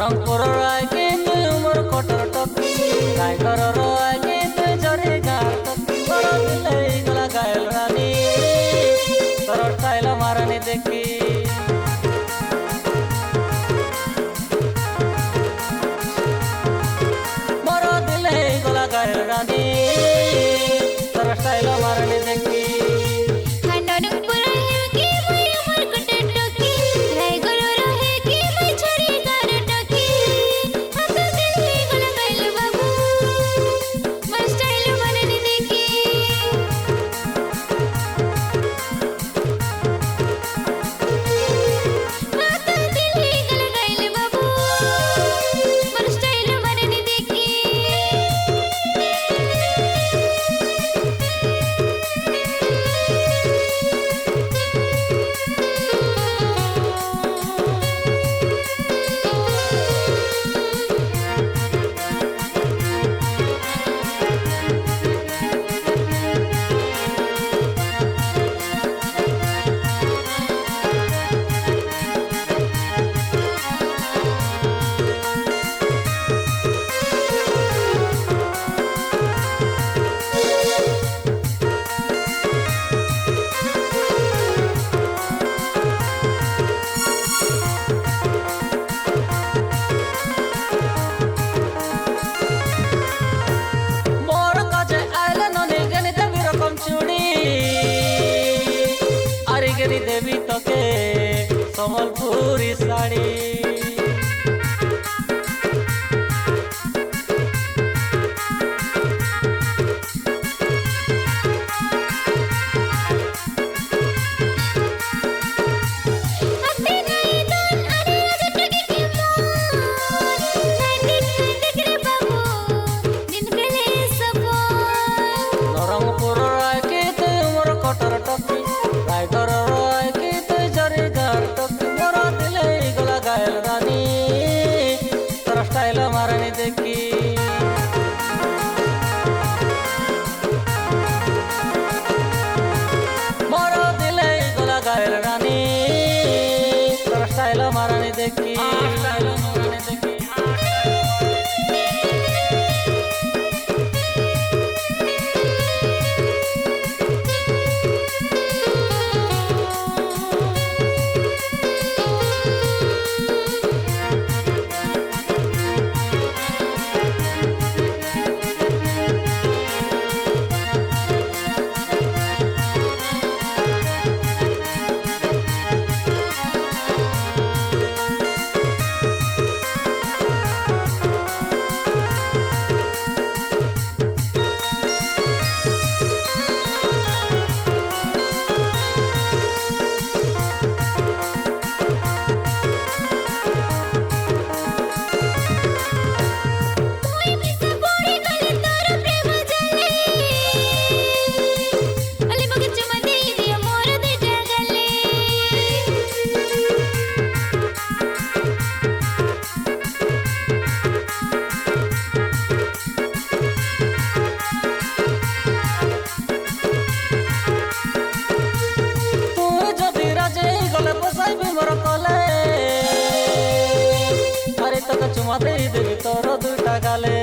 रंगपुर आगे तुई उमर कटर टपी रायगढ़ आगे तुई जरे गार टपी बड़ा दिले गला गायल रानी तोर स्टाइल मारने देखी बड़ा दिले गला गायल रानी तोर स्टाइल मारने देखी देवी तके सम्बलपुरी साड़ी रंगपुर आके तुई उमर कटर टपी रायगढ़ आके तुई जरे गार टपी बड़ा दिले गला गायल रानी तोर स्टाइल मारने देखी बड़ा दिले गला गायल रानी तोर स्टाइल मारने देखी स्टाइल मारने देखी चुमा दे देवी तोर दुटा गाले